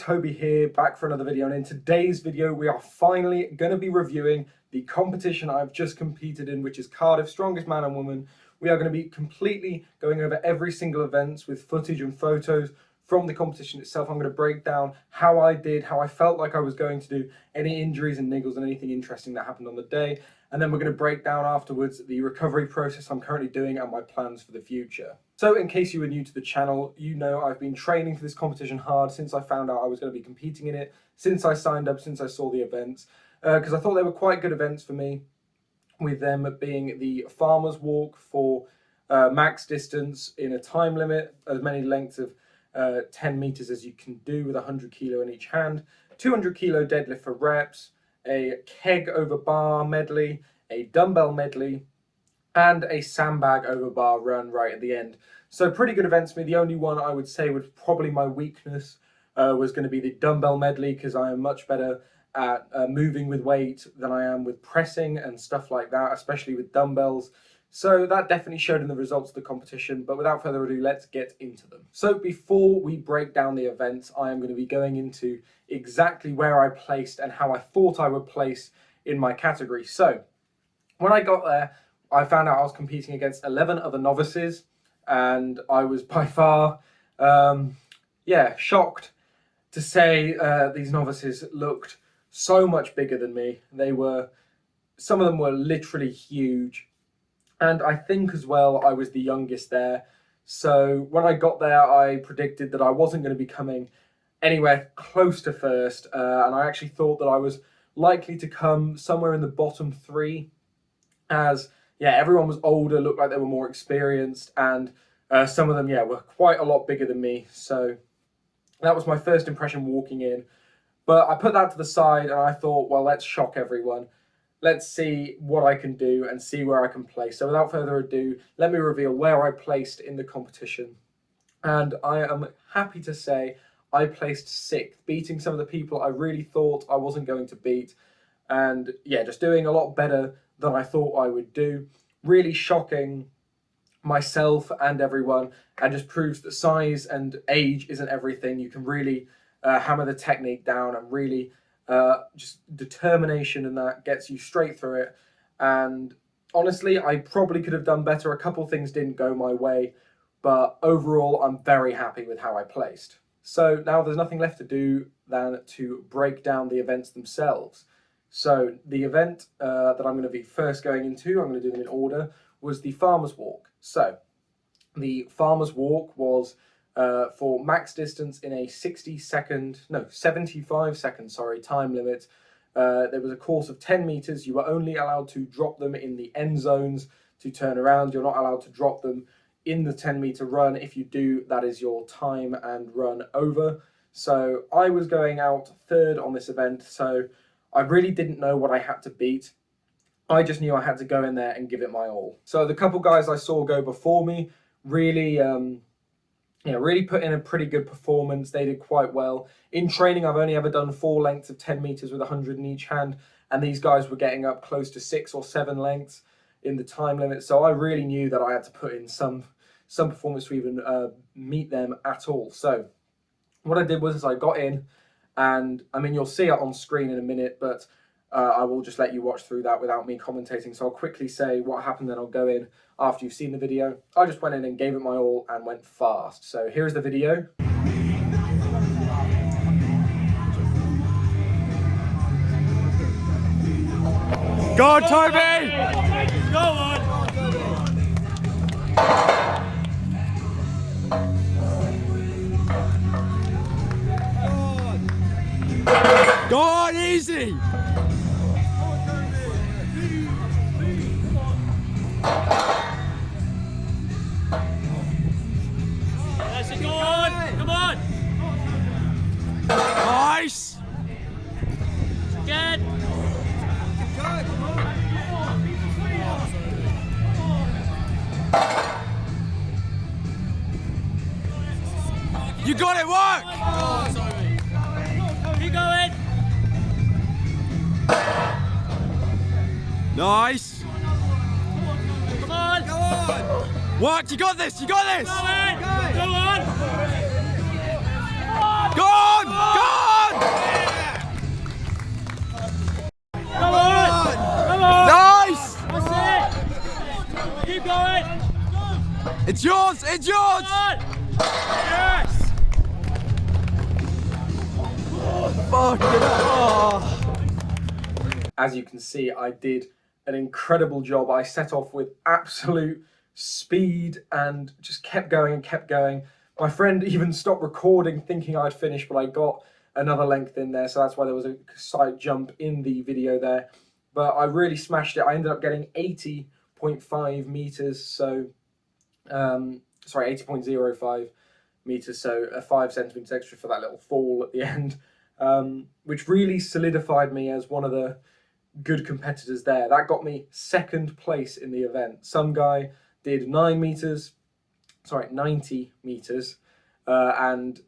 Toby here, back for another video, and in today's video we are finally going to be reviewing the competition I've just competed in, which is Cardiff Strongest Man and Woman. We are going to be completely going over every single event with footage and photos from the competition itself. I'm going to break down how I did, how I felt like I was going to do, any injuries and niggles and anything interesting that happened on the day. And then we're going to break down afterwards the recovery process I'm currently doing and my plans for the future. So in case you were new to the channel, you know I've been training for this competition hard since I found out I was going to be competing in it, since I signed up, since I saw the events, because I thought they were quite good events for me, with them being the Farmer's Walk for max distance in a time limit, as many lengths of 10 meters as you can do with 100 kilo in each hand, 200 kilo deadlift for reps, a keg over bar medley, a dumbbell medley, and a sandbag over bar run right at the end. So pretty good events for me. The only one I would say was probably my weakness was going to be the dumbbell medley, because I am much better at moving with weight than I am with pressing and stuff like that, especially with dumbbells. So that definitely showed in the results of the competition, but without further ado, let's get into them. So before we break down the events, I am going to be going into exactly where I placed and how I thought I would place in my category. So when I got there, I found out I was competing against 11 other novices, and I was by far, shocked to say these novices looked so much bigger than me. Some of them were literally huge. And I think as well, I was the youngest there. So when I got there, I predicted that I wasn't going to be coming anywhere close to first. And I actually thought that I was likely to come somewhere in the bottom three, as everyone was older, looked like they were more experienced. And some of them, were quite a lot bigger than me. So that was my first impression walking in. But I put that to the side and I thought, well, let's shock everyone. Let's see what I can do and see where I can place. So without further ado, let me reveal where I placed in the competition. And I am happy to say I placed 6th, beating some of the people I really thought I wasn't going to beat. And just doing a lot better than I thought I would do. Really shocking myself and everyone, and just proves that size and age isn't everything. You can really hammer the technique down, and really just determination, and that gets you straight through it. And honestly, I probably could have done better. A couple things didn't go my way, but overall I'm very happy with how I placed. So now there's nothing left to do than to break down the events themselves. So the event that I'm going to be first going into, I'm going to do them in order, was the Farmer's Walk. So the Farmer's Walk was for max distance in a 75 second time limit. There was a course of 10 meters. You were only allowed to drop them in the end zones to turn around. You're not allowed to drop them in the 10-meter run. If you do, that is your time and run over. So I was going out 3rd on this event, so I really didn't know what I had to beat. I just knew I had to go in there and give it my all. So the couple guys I saw go before me really put in a pretty good performance. They did quite well. In training, I've only ever done 4 lengths of 10 meters with 100 in each hand, and these guys were getting up close to 6 or 7 lengths in the time limit. So I really knew that I had to put in some performance to even meet them at all. So what I did was I got in, and I mean, you'll see it on screen in a minute, but I will just let you watch through that without me commentating. So I'll quickly say what happened, then I'll go in after you've seen the video. I just went in and gave it my all and went fast. So here's the video. Go on, Toby! Go on! Go on, easy! That's it, go on! Come on! Nice! Good! You got it, work! Keep going! Nice! Come on! Go on! Work, you got this, you got this! Go on! Go on! Go on! Go on! It's yours! It's yours! Yes! Fuck it up. As you can see, I did an incredible job. I set off with absolute speed and just kept going and kept going. My friend even stopped recording thinking I'd finished, but I got another length in there, so that's why there was a slight jump in the video there. But I really smashed it. I ended up getting 80.5 meters, so sorry, 80.05 meters, so a 5 centimeters extra for that little fall at the end, which really solidified me as one of the good competitors there. That got me second place in the event. Some guy did 90 meters, and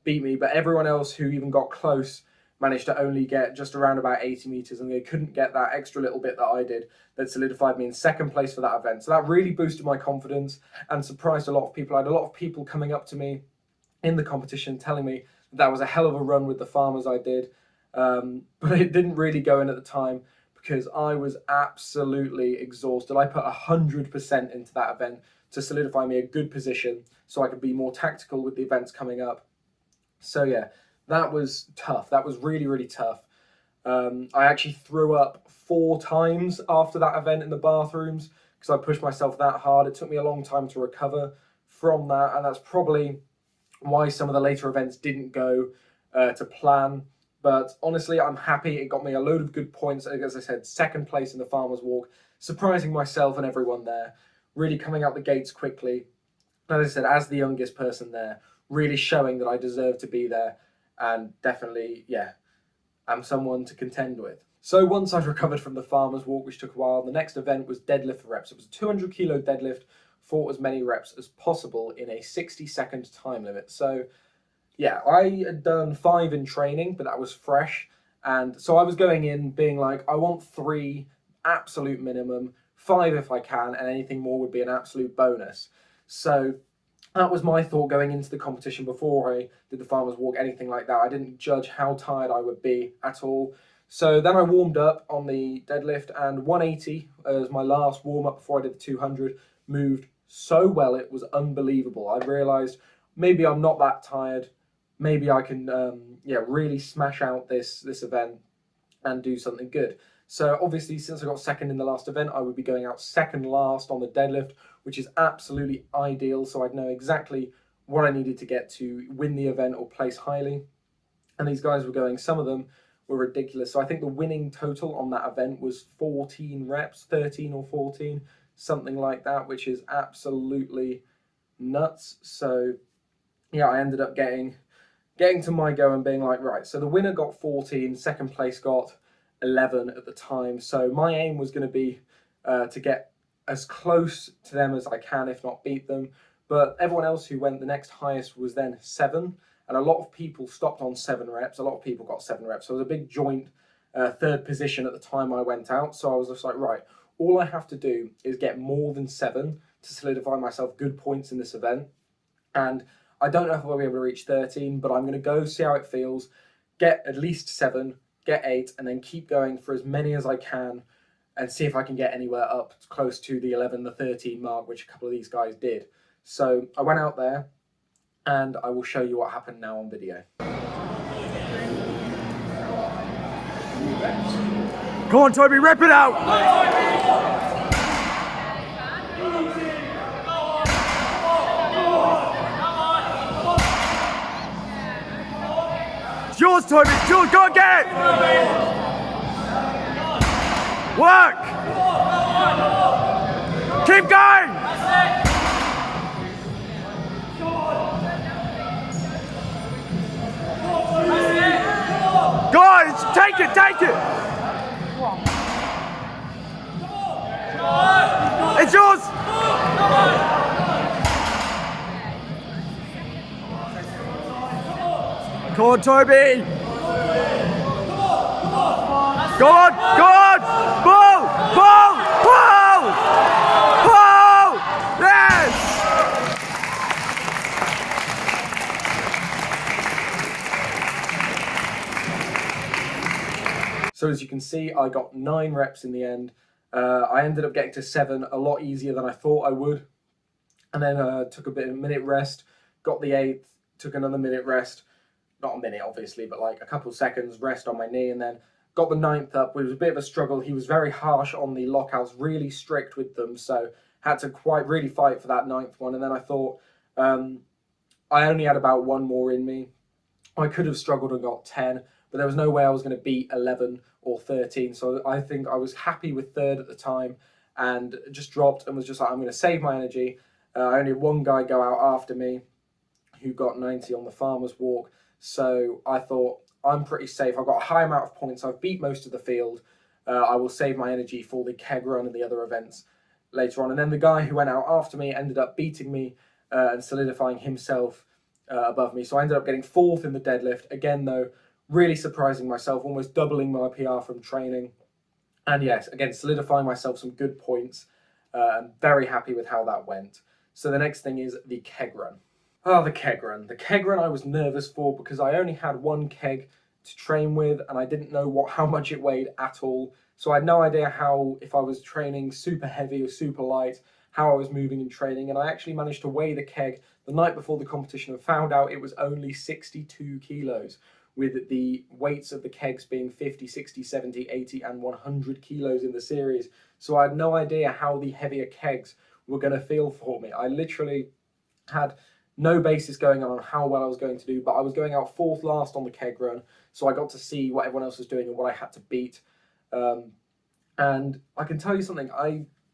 beat me, but everyone else who even got close managed to only get just around about 80 meters, and they couldn't get that extra little bit that I did that solidified me in second place for that event. So that really boosted my confidence and surprised a lot of people. I had a lot of people coming up to me in the competition telling me that was a hell of a run with the farmers I did, but it didn't really go in at the time because I was absolutely exhausted. I put 100% into that event to solidify me a good position so I could be more tactical with the events coming up. So yeah, that was tough. That was really, really tough. I actually threw up 4 times after that event in the bathrooms because I pushed myself that hard. It took me a long time to recover from that, and that's probably why some of the later events didn't go to plan. But honestly, I'm happy. It got me a load of good points. As I said, second place in the Farmers Walk, surprising myself and everyone there, really coming out the gates quickly. As I said, as the youngest person there, really showing that I deserve to be there, and definitely, yeah, I'm someone to contend with. So once I'd recovered from the Farmers Walk, which took a while, the next event was deadlift reps. It was a 200 kilo deadlift for as many reps as possible in a 60-second time limit. So yeah, I had done 5 in training, but that was fresh. And so I was going in being like, I want 3 absolute minimum, 5 if I can, and anything more would be an absolute bonus. So that was my thought going into the competition before I did the Farmers Walk, anything like that. I didn't judge how tired I would be at all. So then I warmed up on the deadlift, and 180 as my last warm-up before I did the 200 moved so well, it was unbelievable. I realised maybe I'm not that tired. Maybe I can really smash out this event and do something good. So obviously, since I got second in the last event, I would be going out second last on the deadlift, which is absolutely ideal. So I'd know exactly what I needed to get to win the event or place highly. And these guys were going, some of them were ridiculous. So I think the winning total on that event was 14 reps, 13 or 14, something like that, which is absolutely nuts. So yeah, I ended up getting to my go and being like, right, so the winner got 14, second place got 11 at the time. So my aim was going to be to get as close to them as I can, if not beat them. But everyone else who went the next highest was then 7. And a lot of people stopped on 7 reps. A lot of people got 7 reps. So it was a big joint third position at the time I went out. So I was just like, right, all I have to do is get more than 7 to solidify myself good points in this event. And I don't know if I'll be able to reach 13, but I'm going to go see how it feels, get at least 7, get 8, and then keep going for as many as I can and see if I can get anywhere up close to the 11, the 13 mark, which a couple of these guys did. So I went out there, and I will show you what happened now on video. Come on, Toby, rip it out! It's yours, Toby, it's yours, go and get it! Work! Keep going! Go on, take it, take it! It's yours! Come on, Toby! Go on, go on! Pull! Pull! Pull! Pull! Yes! So as you can see, I got 9 reps in the end. I ended up getting to 7 a lot easier than I thought I would. and then took a minute rest, got the 8th, took another minute rest, not a minute obviously, but like a couple seconds rest on my knee, and then got the 9th up. It was a bit of a struggle. He was very harsh on the lockouts, really strict with them, so had to quite really fight for that 9th one. And then I thought I only had about one more in me. I could have struggled and got 10, but there was no way I was going to beat 11 or 13. So I think I was happy with 3rd at the time and just dropped and was just like, I'm going to save my energy. I only had one guy go out after me who got 90 on the farmer's walk. So I thought, I'm pretty safe. I've got a high amount of points. I've beat most of the field. I will save my energy for the keg run and the other events later on. And then the guy who went out after me ended up beating me and solidifying himself above me. So I ended up getting 4th in the deadlift. Again, though, really surprising myself, almost doubling my PR from training. And yes, again, solidifying myself some good points. I'm very happy with how that went. So the next thing is the keg run. Oh, the keg run. The keg run I was nervous for because I only had one keg to train with and I didn't know how much it weighed at all. So I had no idea how, if I was training super heavy or super light, how I was moving and training. And I actually managed to weigh the keg the night before the competition and found out it was only 62 kilos, with the weights of the kegs being 50, 60, 70, 80 and 100 kilos in the series. So I had no idea how the heavier kegs were going to feel for me. I literally had no basis going on how well I was going to do, but I was going out 4th last on the keg run, so I got to see what everyone else was doing and what I had to beat. And I can tell you something,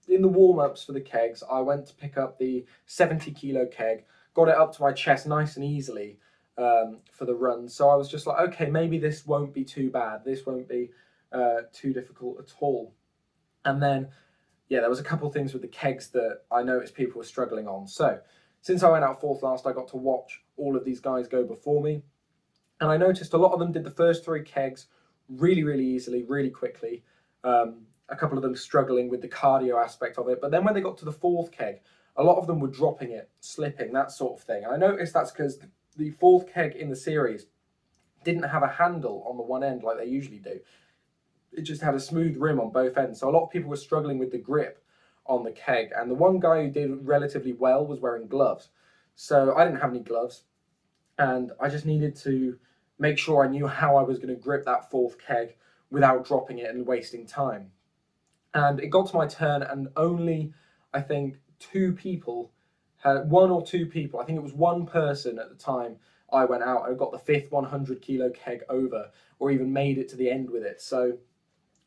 in the warm-ups for the kegs, I went to pick up the 70 kilo keg, got it up to my chest nice and easily for the run. So I was just like, okay, maybe this won't be too bad. This won't be too difficult at all. And then, yeah, there was a couple of things with the kegs that I noticed people were struggling on. So since I went out 4th last, I got to watch all of these guys go before me. And I noticed a lot of them did the first 3 kegs really, really easily, really quickly. A couple of them struggling with the cardio aspect of it. But then when they got to the 4th keg, a lot of them were dropping it, slipping, that sort of thing. And I noticed that's because the 4th keg in the series didn't have a handle on the one end like they usually do. It just had a smooth rim on both ends. So a lot of people were struggling with the grip on the keg. And the one guy who did relatively well was wearing gloves. So I didn't have any gloves. And I just needed to make sure I knew how I was going to grip that 4th keg without dropping it and wasting time. And it got to my turn, and only, I think, 2 people had, 1 or 2 people, I think it was 1 person at the time I went out and got the 5th 100 kilo keg over, or even made it to the end with it. So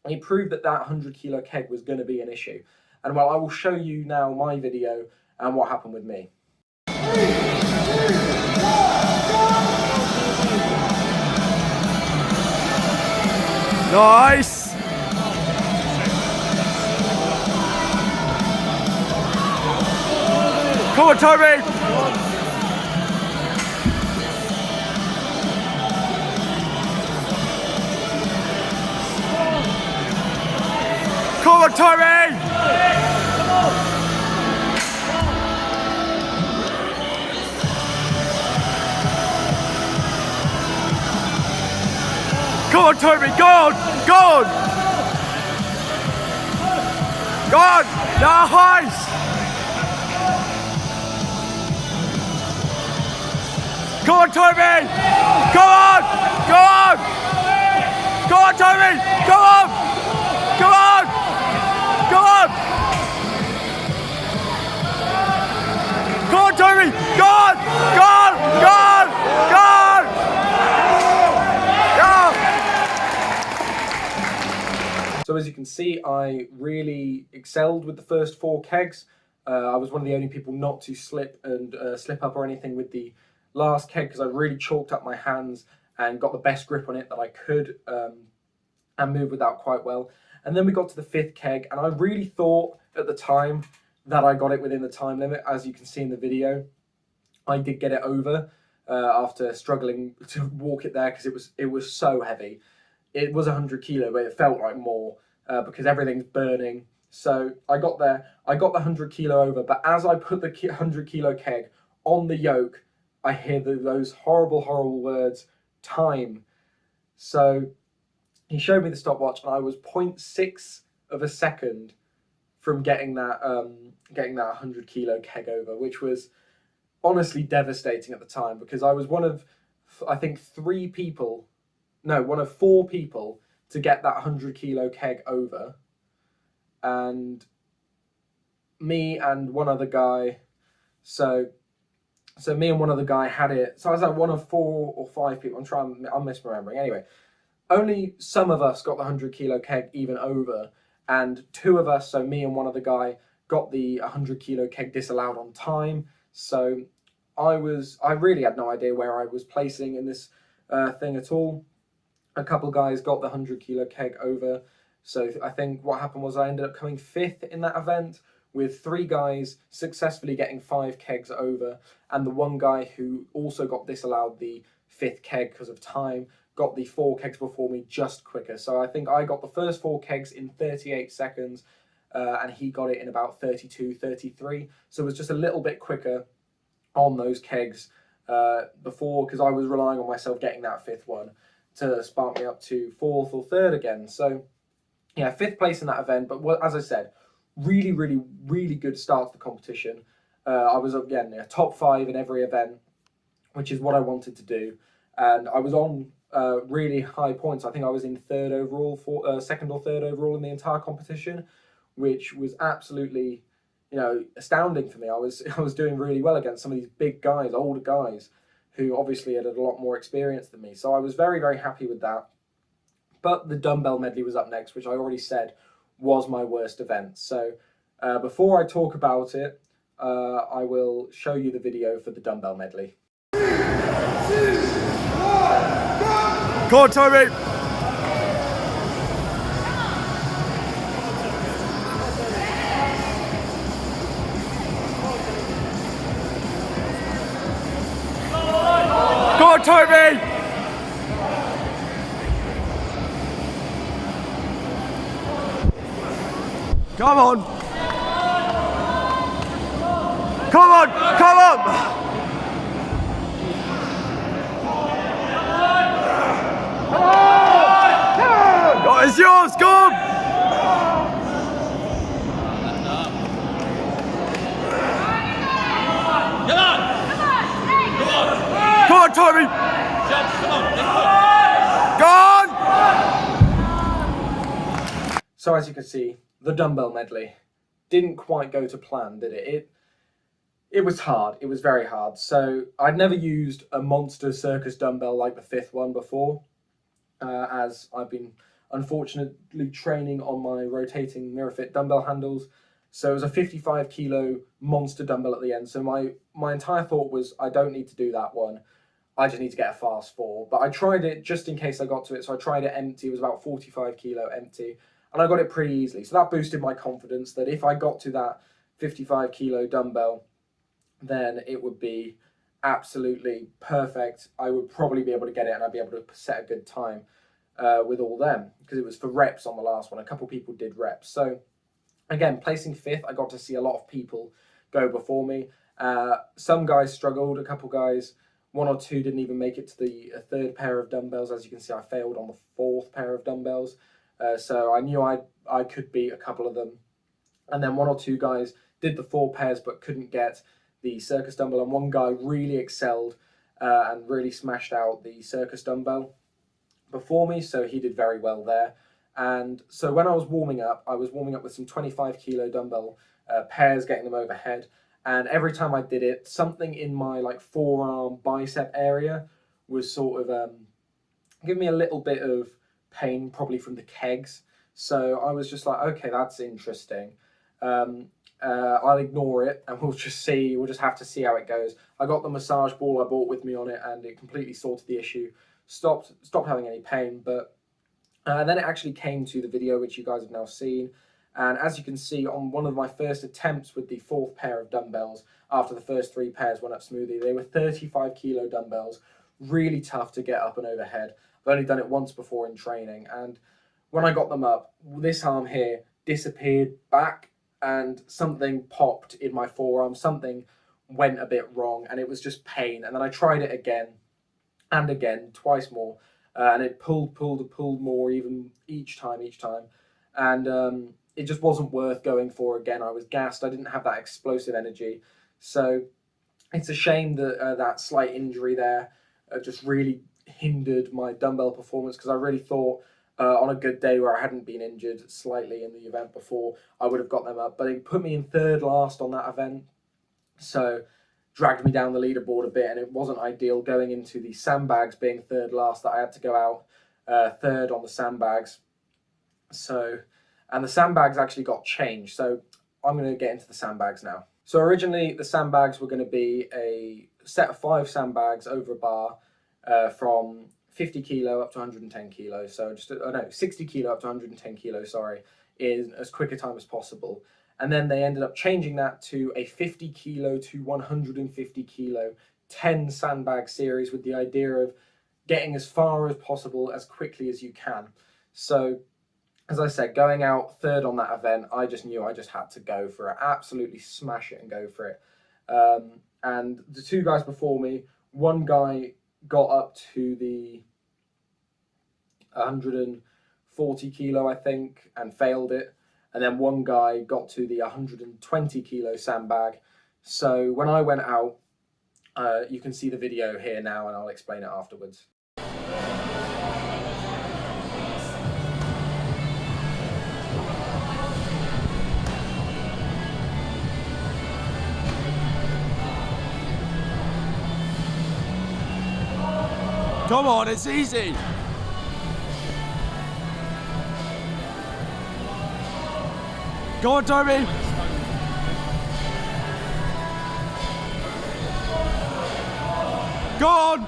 it proved that 100 kilo keg was going to be an issue. And well, I will show you now my video and what happened with me. Nice! Come on, Toby! Come on, Toby! Go on, Toby, go on! Go on! Go on! Nice! Go on, Toby! Go on! Go on! Go on, Toby! Go on! Go on! Go on! Go on, Toby! Go on! Go on! Go on! Go on! So as you can see, I really excelled with the first 4 kegs. I was one of the only people not to slip up or anything with the last keg, because I really chalked up my hands and got the best grip on it that I could, and moved with that quite well. And then we got to the 5th keg, and I really thought at the time that I got it within the time limit. As you can see in the video, I did get it over after struggling to walk it there, because it was so heavy. It was 100 kilo, but it felt like more because everything's burning. So I got there, I got the 100 kilo over, but as I put the 100 kilo keg on the yoke, I hear those horrible, horrible words, time. So he showed me the stopwatch, and I was 0.6 of a second from getting that 100 kilo keg over, which was honestly devastating at the time, because I was one of, I think, one of 4 people to get that 100 kilo keg over, and me and one other guy. So me and one other guy had it. So I was like one of 4 or 5 people. I'm misremembering. Anyway, only some of us got the 100 kilo keg even over, and 2 of us, so me and one other guy, got the 100 kilo keg disallowed on time. So I really had no idea where I was placing in this thing at all. A couple guys got the 100 kilo keg over. So I think what happened was I ended up coming 5th in that event, with 3 guys successfully getting 5 kegs over, and the one guy who also got disallowed the 5th keg because of time got the 4 kegs before me just quicker. So I think I got the first 4 kegs in 38 seconds, and he got it in about 32, 33. So it was just a little bit quicker on those kegs before, because I was relying on myself getting that 5th one to spark me up to 4th or 3rd again. So yeah, 5th place in that event. But as I said, really, really, really good start to the competition. I was, again, top 5 in every event, which is what I wanted to do. And I was on really high points. I think I was in 3rd overall, 2nd or 3rd overall in the entire competition, which was absolutely, astounding for me. I was doing really well against some of these big guys, older guys, who obviously had a lot more experience than me. So I was very, very happy with that. But the dumbbell medley was up next, which I already said was my worst event. So before I talk about it, I will show you the video for the dumbbell medley. 3, 2, 1, go on, Toby! Go on, Toby! Come on! Come on! Come on! Oh, it's yours! Go on! Come on, Toby! Go on! So as you can see, the dumbbell medley didn't quite go to plan, did it? It was hard. It was very hard. So I'd never used a monster circus dumbbell like the 5th one before, as I've been unfortunately training on my rotating mirror fit dumbbell handles. So it was a 55 kilo monster dumbbell at the end. So my entire thought was, I don't need to do that one. I just need to get a fast 4. But I tried it just in case I got to it. So I tried it empty. It was about 45 kilo empty. And I got it pretty easily. So that boosted my confidence that if I got to that 55 kilo dumbbell, then it would be absolutely perfect. I would probably be able to get it, and I'd be able to set a good time with all them, because it was for reps on the last one. A couple people did reps. So again, placing 5th, I got to see a lot of people go before me. Some guys struggled. A couple guys, 1 or 2 didn't even make it to the 3rd pair of dumbbells. As you can see, I failed on the 4th pair of dumbbells. So I knew I could beat a couple of them. And then 1 or 2 guys did the 4 pairs but couldn't get the circus dumbbell. And one guy really excelled and really smashed out the circus dumbbell before me. So he did very well there. And so when I was warming up with some 25 kilo dumbbell pairs, getting them overhead. And every time I did it, something in my forearm bicep area was sort of giving me a little bit of pain, probably from the kegs. So I was just like, okay, that's interesting. I'll ignore it and we'll just have to see how it goes. I got the massage ball I bought with me on it, and it completely sorted the issue. Stopped having any pain. But then it actually came to the video, which you guys have now seen. And as you can see, on one of my first attempts with the 4th pair of dumbbells, after the first 3 pairs went up smoothly, they were 35 kilo dumbbells, really tough to get up and overhead. I've only done it once before in training, and when I got them up, this arm here disappeared back, and something popped in my forearm. Something went a bit wrong, and it was just pain. And then I tried it again and again, twice more, and it pulled more even each time. and it just wasn't worth going for again. I was gassed. I didn't have that explosive energy. So it's a shame that that slight injury there just really hindered my dumbbell performance, because I really thought on a good day where I hadn't been injured slightly in the event before, I would have got them up. But it put me in third last on that event, so dragged me down the leaderboard a bit, and it wasn't ideal going into the sandbags being third last, that I had to go out third on the sandbags. So, and the sandbags actually got changed. So I'm going to get into the sandbags now. So originally the sandbags were going to be a set of 5 sandbags over a bar from 50 kilo up to 110 kilos. So just, no, 60 kilo up to 110 kilos, sorry, in as quick a time as possible. And then they ended up changing that to a 50 kilo to 150 kilo 10 sandbag series, with the idea of getting as far as possible as quickly as you can. So as I said, going out third on that event, I just knew I just had to go for it, absolutely smash it and go for it. And the 2 guys before me, one guy got up to the 140 kilo, I think, and failed it. And then one guy got to the 120 kilo sandbag. So when I went out, you can see the video here now, and I'll explain it afterwards. Come on, it's easy. Go on, Toby. Go on.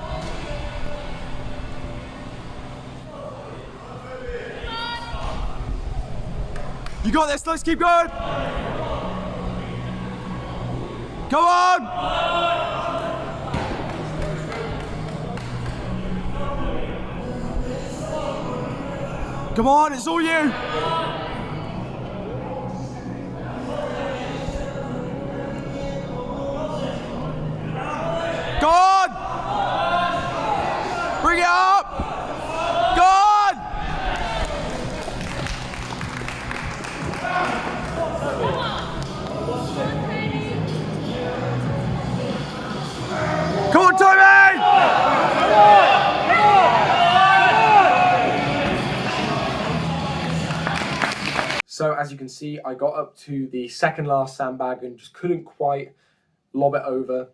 You got this, let's keep going. Come on. Come on, it's all you. Go on. Bring it up. Go on. Come on, Toby. So as you can see, I got up to the second last sandbag and just couldn't quite lob it over.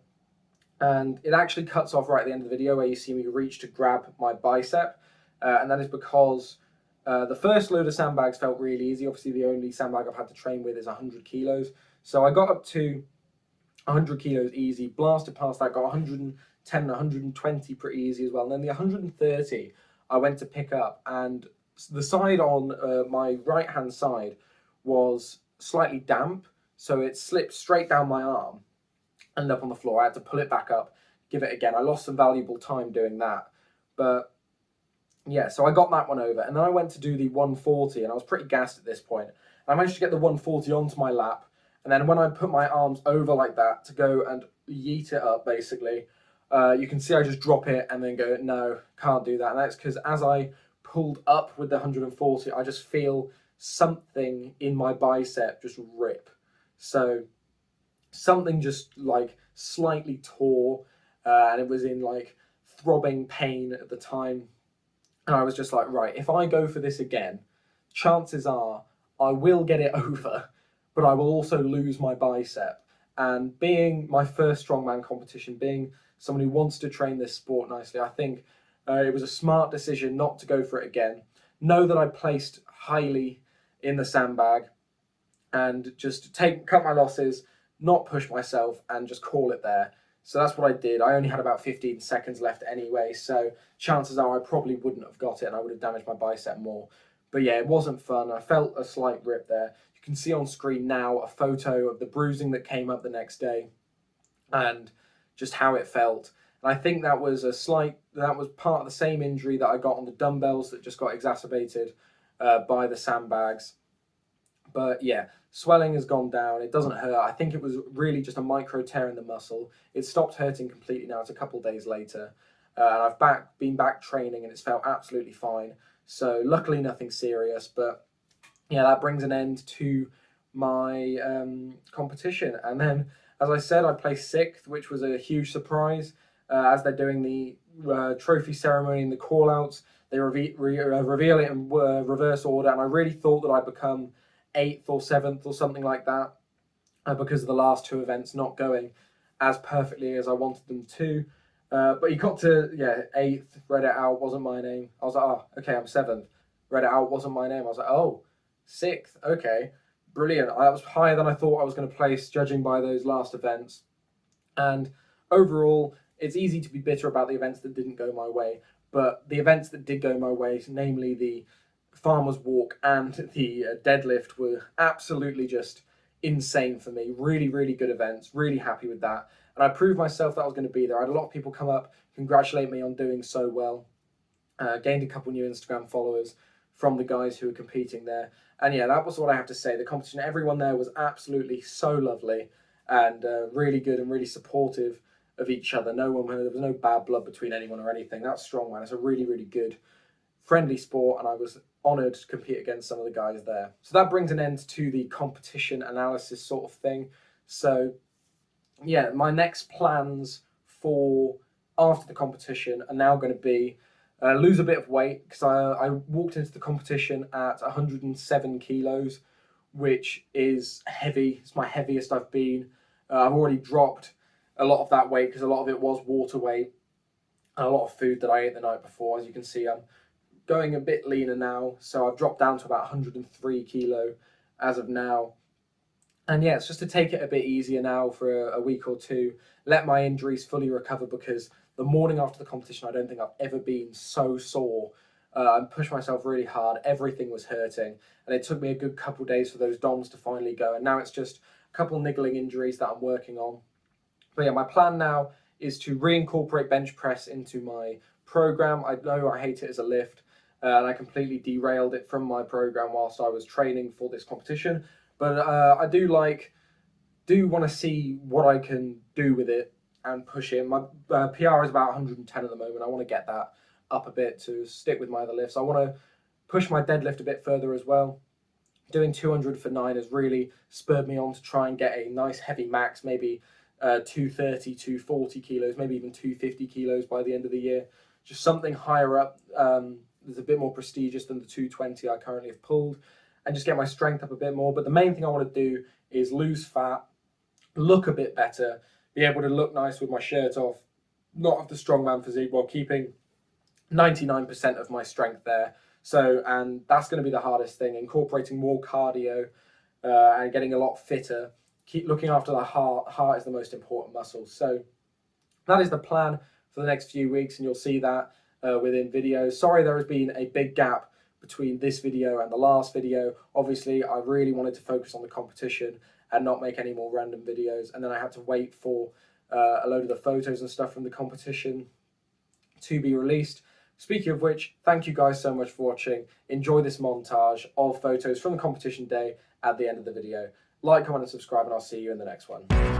And it actually cuts off right at the end of the video where you see me reach to grab my bicep. And that is because the first load of sandbags felt really easy. Obviously, the only sandbag I've had to train with is 100 kilos. So I got up to 100 kilos easy, blasted past that, got 110, 120 pretty easy as well. And then the 130 I went to pick up, and the side on my right hand side was slightly damp, so it slipped straight down my arm, ended up on the floor. I had to pull it back up, give it again. I lost some valuable time doing that, but yeah, so I got that one over, and then I went to do the 140, and I was pretty gassed at this point. I managed to get the 140 onto my lap, and then when I put my arms over like that to go and yeet it up, basically, you can see I just drop it and then go, no, can't do that. And that's because as I pulled up with the 140, I just feel something in my bicep just rip. So something just like slightly tore, and it was in like throbbing pain at the time. And I was just like, right, if I go for this again, chances are I will get it over, but I will also lose my bicep. And being my first strongman competition, being someone who wants to train this sport nicely, I think it was a smart decision not to go for it again. Know that I placed highly in the sandbag, and just cut my losses, not push myself, and just call it there. So that's what I did. I only had about 15 seconds left anyway, so chances are I probably wouldn't have got it and I would have damaged my bicep more. But yeah, it wasn't fun. I felt a slight rip there. You can see on screen now a photo of the bruising that came up the next day and just how it felt. And I think that was part of the same injury that I got on the dumbbells that just got exacerbated by the sandbags. But yeah, swelling has gone down. It doesn't hurt. I think it was really just a micro tear in the muscle. It stopped hurting completely now. It's a couple days later. And I've been back training and it's felt absolutely fine. So luckily nothing serious, but yeah, that brings an end to my competition. And then, as I said, I placed 6th, which was a huge surprise. As they're doing the trophy ceremony and the call-outs, they reveal it in reverse order, and I really thought that I'd become 8th or 7th or something like that, because of the last 2 events not going as perfectly as I wanted them to. But he got to 8th, read it out, wasn't my name. I was like, oh, okay, I'm 7th. Read it out, wasn't my name. I was like, oh, 6th, okay, brilliant. I was higher than I thought I was going to place, judging by those last events. And overall, it's easy to be bitter about the events that didn't go my way, but the events that did go my way, namely the farmer's walk and the deadlift, were absolutely just insane for me. Really, really good events. Really happy with that. And I proved myself that I was going to be there. I had a lot of people come up, congratulate me on doing so well. Gained a couple new Instagram followers from the guys who were competing there. And yeah, that was what I have to say. The competition, everyone there was absolutely so lovely and really good and really supportive of each other. There was no bad blood between anyone or anything. That's Strongman. It's a really, really good, friendly sport, and I was honoured to compete against some of the guys there. So that brings an end to the competition analysis sort of thing. So yeah, my next plans for after the competition are now going to be lose a bit of weight, because I walked into the competition at 107 kilos, which is heavy. It's my heaviest I've been. I've already dropped a lot of that weight because a lot of it was water weight and a lot of food that I ate the night before. As you can see, I'm going a bit leaner now, so I've dropped down to about 103 kilo as of now. And yeah, it's just to take it a bit easier now for a week or two, let my injuries fully recover, because the morning after the competition, I don't think I've ever been so sore. I pushed myself really hard. Everything was hurting. And it took me a good couple of days for those DOMs to finally go. And now it's just a couple niggling injuries that I'm working on. But yeah, my plan now is to reincorporate bench press into my program. I know I hate it as a lift, and I completely derailed it from my program whilst I was training for this competition. But I do want to see what I can do with it and push it. My PR is about 110 at the moment. I want to get that up a bit to stick with my other lifts. I want to push my deadlift a bit further as well. Doing 200 for 9 has really spurred me on to try and get a nice heavy max, maybe 230, 240 kilos, maybe even 250 kilos by the end of the year. Just something higher up, that's a bit more prestigious than the 220 I currently have pulled, and just get my strength up a bit more. But the main thing I want to do is lose fat, look a bit better, be able to look nice with my shirt off, not have the strongman physique, while keeping 99% of my strength there. So, and that's going to be the hardest thing, incorporating more cardio and getting a lot fitter. Keep looking after the heart. Heart is the most important muscle. So that is the plan for the next few weeks, and you'll see that within videos. Sorry there has been a big gap between this video and the last video. Obviously, I really wanted to focus on the competition and not make any more random videos, and then I had to wait for a load of the photos and stuff from the competition to be released. Speaking of which, thank you guys so much for watching. Enjoy this montage of photos from the competition day at the end of the video. Like, comment, and subscribe, and I'll see you in the next one.